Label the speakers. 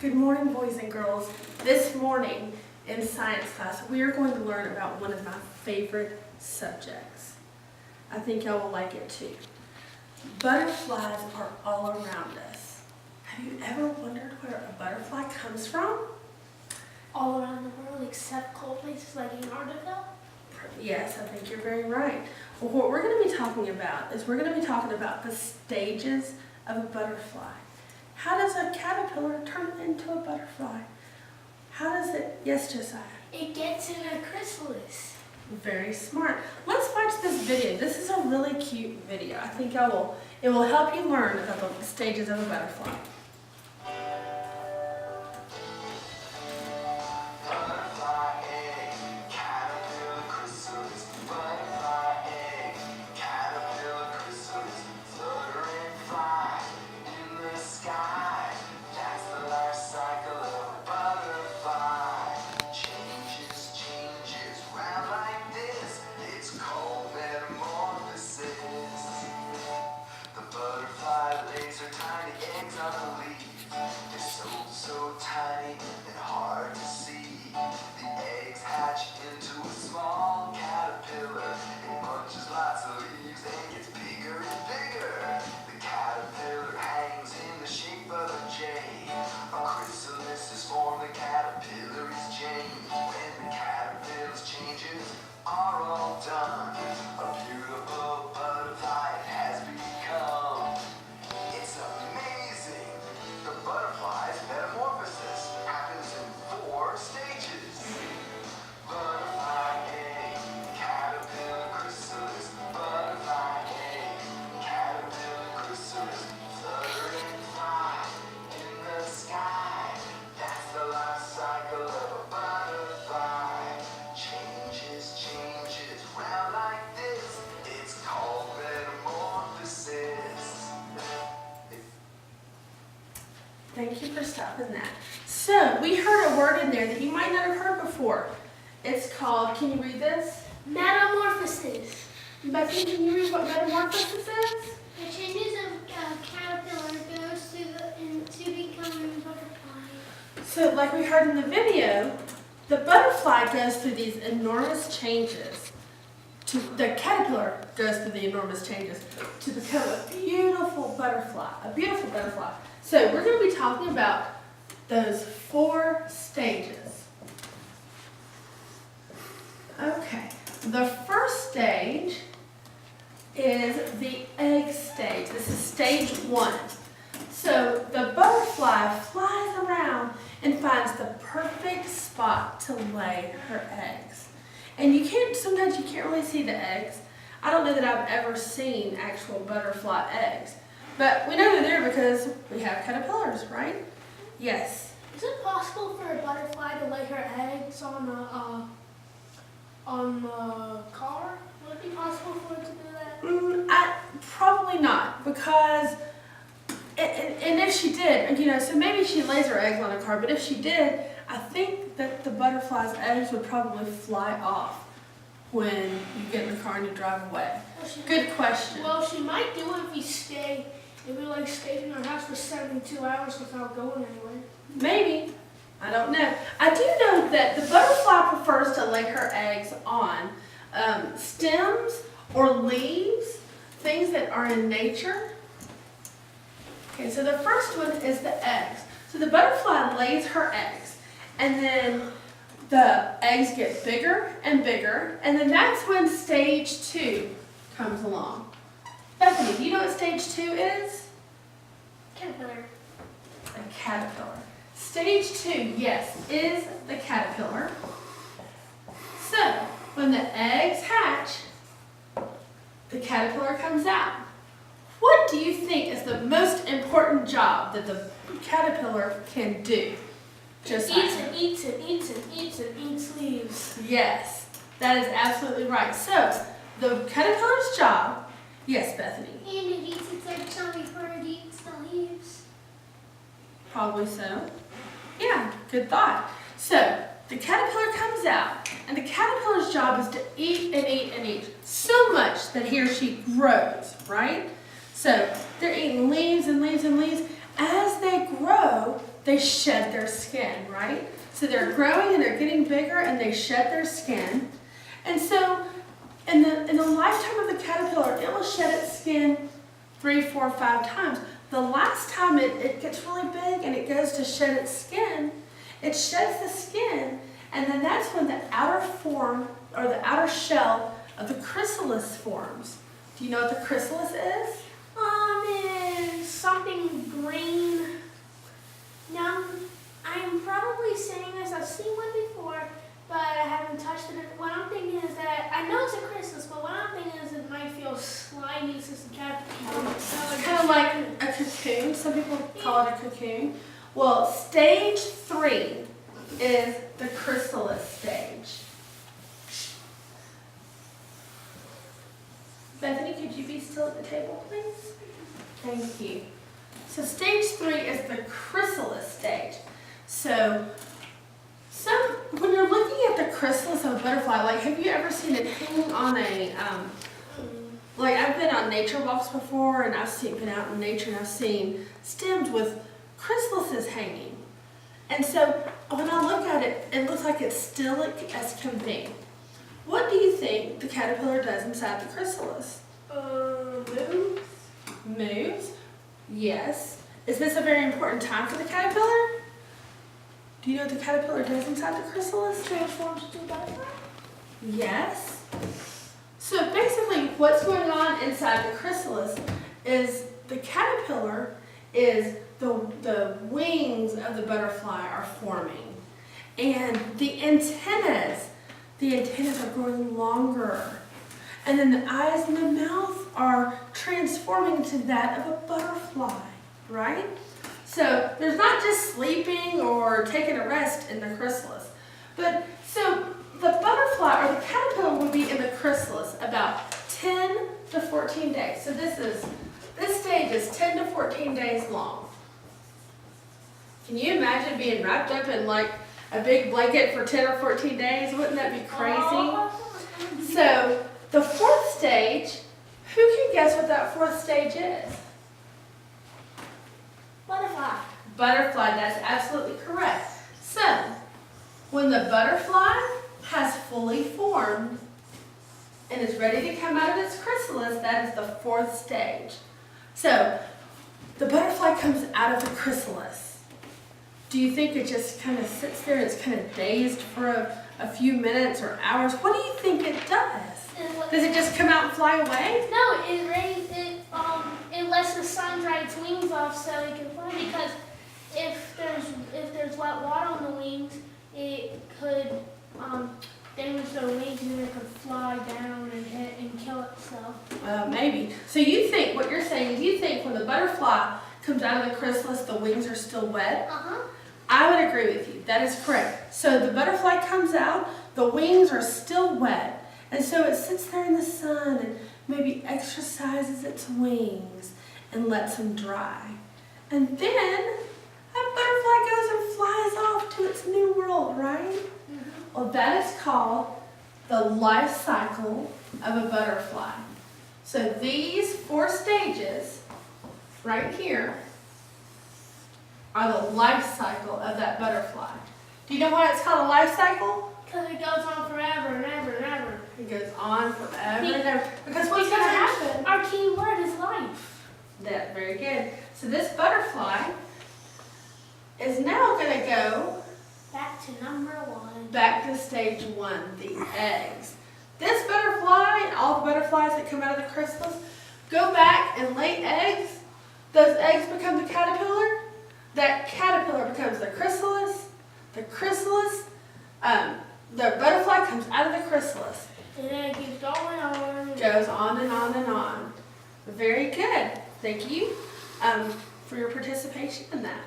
Speaker 1: Good morning, boys and girls. This morning in science class, we are going to learn about one of my favorite subjects. I think y'all will like it too. Butterflies are all around us. Have you ever wondered where a butterfly comes from?
Speaker 2: All around the world except cold places like Antarctica?
Speaker 1: Yes, I think you're very right. Well, what we're going to be talking about is we're going to be talking about the stages of a butterfly. How does a caterpillar turn into a butterfly? How does it? Yes, Josiah?
Speaker 2: It gets in a chrysalis.
Speaker 1: Very smart. Let's watch this video. This is a really cute video. I think it will help you learn about the stages of a butterfly.
Speaker 3: So tiny and hard to see. The eggs hatch into a small caterpillar. It munches lots of leaves and gets bigger and bigger. The caterpillar hangs in the shape of a J. A chrysalis is formed, the caterpillar is changed. When the caterpillar's changes are all done, a beautiful butterfly it has become. It's amazing. The butterfly's metamorphosis happens in 4 stages. Butterfly egg, caterpillar chrysalis. Butterfly egg, caterpillar chrysalis. Flutter and fly in the sky. That's the life cycle of a butterfly. Changes round like this. It's called metamorphosis.
Speaker 1: Thank you for stopping that. So, we heard a word in there that you might not have heard before. It's called, can you read this?
Speaker 2: Metamorphosis.
Speaker 1: Becky, can you read what metamorphosis is?
Speaker 4: The changes of caterpillar goes into becoming a butterfly.
Speaker 1: So, like we heard in the video, the butterfly goes through these enormous changes. The caterpillar goes through the enormous changes to become a beautiful butterfly. So, we're going to be talking about those 4 stages. Okay, the first stage is the egg stage. This is stage 1. So the butterfly flies around and finds the perfect spot to lay her eggs. And sometimes you can't really see the eggs. I don't know that I've ever seen actual butterfly eggs. But we know they're there because we have caterpillars, right? Yes.
Speaker 2: Is it possible for a butterfly to lay her eggs on the car? Would it be possible for it to do that?
Speaker 1: Probably not, because, and if she did, so maybe she lays her eggs on a car, but if she did, I think that the butterfly's eggs would probably fly off when you get in the car and you drive away. Good question.
Speaker 2: Well, she might do it if we stayed in our house for 72 hours without going anywhere.
Speaker 1: Maybe. I don't know. I do know that the butterfly prefers to lay her eggs on stems or leaves, things that are in nature. Okay, so the first one is the eggs. So the butterfly lays her eggs, and then the eggs get bigger and bigger, and then that's when stage 2 comes along. Bethany, do you know what stage 2 is?
Speaker 2: Caterpillar.
Speaker 1: A caterpillar. Stage 2, yes, is the caterpillar. So, when the eggs hatch, the caterpillar comes out. What do you think is the most important job that the caterpillar can do?
Speaker 2: Eats leaves.
Speaker 1: Yes, that is absolutely right. So, the caterpillar's job, yes, Bethany?
Speaker 4: And it eats its eggs on before it eats the leaves.
Speaker 1: Probably so. Yeah, good thought. So, the caterpillar comes out, and the caterpillar's job is to eat and eat and eat so much that he or she grows, right? So, they're eating leaves and leaves and leaves. As they grow, they they shed their skin, right? So they're growing and they're getting bigger and they shed their skin. And so in the lifetime of the caterpillar, it will shed its skin 3, 4, 5 times. The last time it gets really big and it goes to shed its skin, it sheds the skin, and then that's when the outer form, or the outer shell of the chrysalis forms. Do you know what the chrysalis is?
Speaker 2: Is something green. Now, I'm probably saying this, I've seen one before, but I haven't touched it. What I'm thinking is that, I know it's a chrysalis, but what I'm thinking is it might feel slimy since the caterpillar.
Speaker 1: It's kind of like a cocoon. Some people call it a cocoon. Well, stage 3 is the chrysalis stage. Bethany, could you be still at the table, please? Thank you. So stage 3 is the chrysalis stage. So when you're looking at the chrysalis of a butterfly, like have you ever seen it hanging on a, like I've been on nature walks before and been out in nature and I've seen stems with chrysalises hanging. And so when I look at it, it looks like it's still as can be. What do you think the caterpillar does inside the chrysalis?
Speaker 2: Moves.
Speaker 1: Moves? Yes. Is this a very important time for the caterpillar? Do you know what the caterpillar does inside the chrysalis?
Speaker 2: Transforms into a butterfly.
Speaker 1: Yes. So basically what's going on inside the chrysalis is the caterpillar is the wings of the butterfly are forming. And the antennas are growing longer. And then the eyes and the mouth are transforming into that of a butterfly, right? So there's not just sleeping or taking a rest in the chrysalis. But so the butterfly or the caterpillar would be in the chrysalis about 10 to 14 days. So this stage is 10 to 14 days long. Can you imagine being wrapped up in like a big blanket for 10 or 14 days? Wouldn't that be crazy? So the 4th stage, who can guess what that 4th stage is?
Speaker 2: Butterfly.
Speaker 1: Butterfly, that's absolutely correct. So, when the butterfly has fully formed and is ready to come out of its chrysalis, that is the 4th stage. So, the butterfly comes out of the chrysalis. Do you think it just kind of sits there and it's kind of dazed for a few minutes or hours? What do you think it does? Does it just come out and fly away?
Speaker 2: No, it lets the sun dry its wings off so it can fly, because if there's wet water on the wings, it could damage their wings and it could fly down and hit and kill itself.
Speaker 1: Maybe. So you think, what you're saying is you think when the butterfly comes out of the chrysalis, the wings are still wet?
Speaker 2: Uh-huh.
Speaker 1: I would agree with you. That is correct. So the butterfly comes out, the wings are still wet, and so it sits there in the sun and maybe exercises its wings and lets them dry. And then that butterfly goes and flies off to its new world, right?
Speaker 2: Mm-hmm.
Speaker 1: Well, that is called the life cycle of a butterfly. So these 4 stages right here are the life cycle of that butterfly. Do you know why it's called a life cycle?
Speaker 2: Because it goes on forever and ever and ever.
Speaker 1: It goes on forever and ever. Because what's going to happen?
Speaker 2: Our key word is life.
Speaker 1: That's very good. So this butterfly is now going to go
Speaker 2: Back to number 1.
Speaker 1: back to stage 1, the eggs. This butterfly and all the butterflies that come out of the chrysalis go back and lay eggs. Those eggs become the caterpillar. That caterpillar becomes the chrysalis. The chrysalis, the butterfly comes out of the chrysalis.
Speaker 2: And then it keeps going on.
Speaker 1: Goes on and on and on. Very good. Thank you for your participation in that.